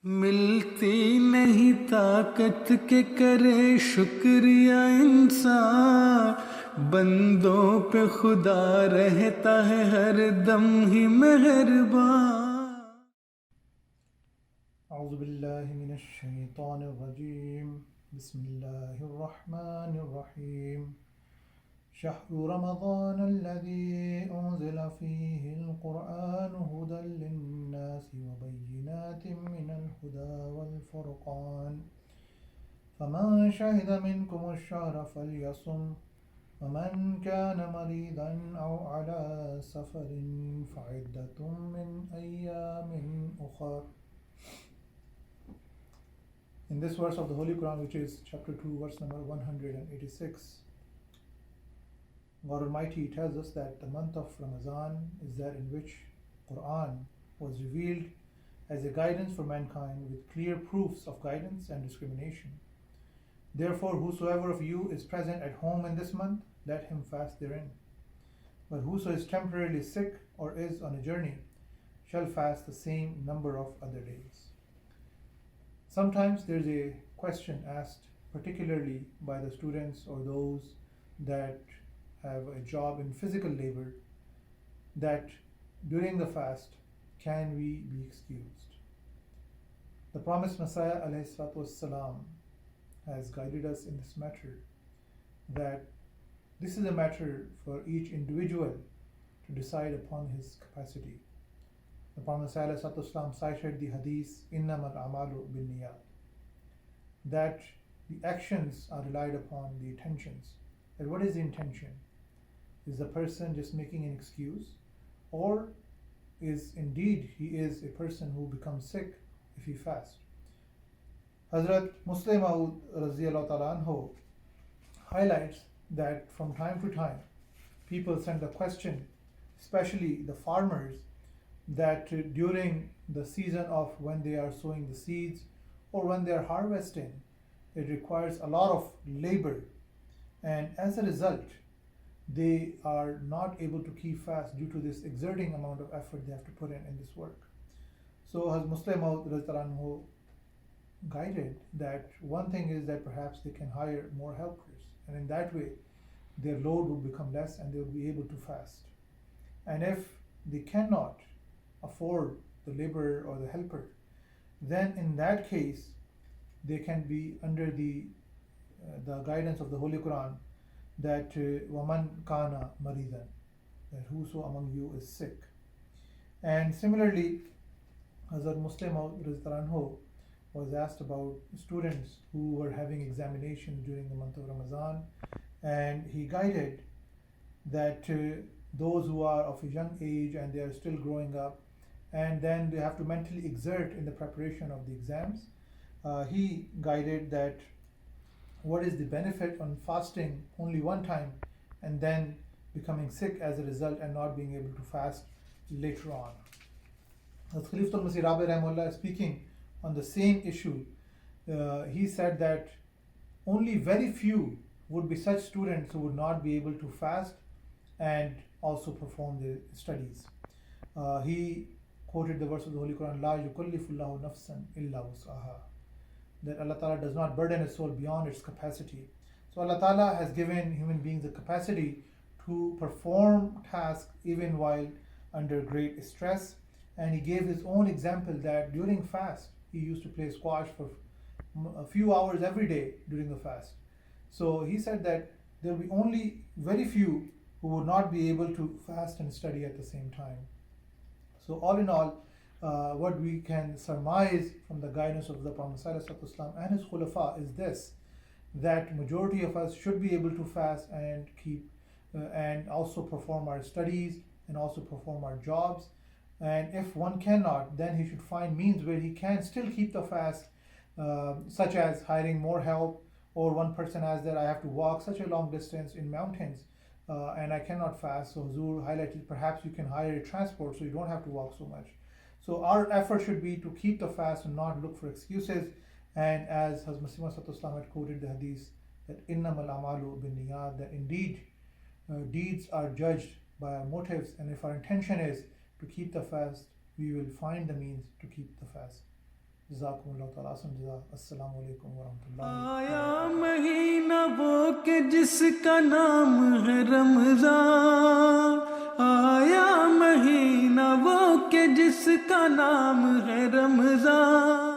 मिलती नहीं ताकत के करे शुक्रिया इंसान, बंदों पे खुदा रहता है हर दम ही मेहरबान। أعوذ بالله من الشيطان الرجيم بسم الله الرحمن الرحيم شهر رمضان الذي أنزل فيه القرآن هدى للناس وبينات من الهدى والفرقان فمن شهد منكم الشهر فليصم ومن كان مريضا أو على سفر فعدة من أيام أخر. In this verse of the Holy Quran, which is chapter 2, verse number 186, God Almighty tells us that the month of Ramadan is that in which Quran was revealed as a guidance for mankind with clear proofs of guidance and discrimination. Therefore, whosoever of you is present at home in this month, let him fast therein. But whoso is temporarily sick or is on a journey shall fast the same number of other days. Sometimes there's a question asked, particularly by the students or those that have a job in physical labor, that during the fast, can we be excused? The promised Messiah ﷺ has guided us in this matter, that this is a matter for each individual to decide upon his capacity. The Prophet ﷺ cited the hadith, إِنَّمَا الْأَعْمَالُ بِالنِّيَّاتِ, that the actions are relied upon the intentions. And what is the intention? Is the person just making an excuse, or is indeed he is a person who becomes sick if he fasts? Hazrat Muslim Maud Raziyallahu Ta'ala Anhu highlights that from time to time people send the question, especially the farmers, that during the season of when they are sowing the seeds or when they are harvesting, it requires a lot of labor, and as a result they are not able to keep fast due to this exerting amount of effort they have to put in this work. So as Muslim Maud guided that one thing is that perhaps they can hire more helpers, and in that way their load will become less and they will be able to fast. And if they cannot afford the laborer or the helper, then in that case they can be under the guidance of the Holy Quran, that waman kana maridan, that whoso among you is sick. And similarly, Hazrat Muslim Maud was asked about students who were having examinations during the month of Ramadan, and he guided that those who are of a young age and they are still growing up, and then they have to mentally exert in the preparation of the exams, he guided that what is the benefit on fasting only one time and then becoming sick as a result and not being able to fast later on. As Khalifatul Masih Rabi Rahimahullah speaking on the same issue, he said that only very few would be such students who would not be able to fast and also perform their studies. He quoted the verse of the Holy Quran, La yukallifullahu nafsan illa wus'aha, that Allah Ta'ala does not burden a soul beyond its capacity. So Allah Ta'ala has given human beings the capacity to perform tasks even while under great stress. And he gave his own example that during fast, he used to play squash for a few hours every day during the fast. So he said that there will be only very few who would not be able to fast and study at the same time. So all in all, what we can surmise from the guidance of the Prophet ﷺ and his Khulafa is this, that majority of us should be able to fast and keep and also perform our studies and also perform our jobs. And if one cannot, then he should find means where he can still keep the fast, such as hiring more help, or one person has that I have to walk such a long distance in mountains and I cannot fast. So Huzur highlighted perhaps you can hire a transport so you don't have to walk so much. So our effort should be to keep the fast and not look for excuses. And as Hazrat Masih had quoted the hadith, that innamal amalu bin niyat, that indeed deeds are judged by our motives, and if our intention is to keep the fast, we will find the means to keep the fast. جزاکم اللہ تعالیٰ احسن جزا. السلام علیکم ورحمۃ اللہ. آیا مہینہ وہ کہ جس کا نام ہے رمضان، آیا مہینہ وہ کہ جس کا نام ہے رمضان.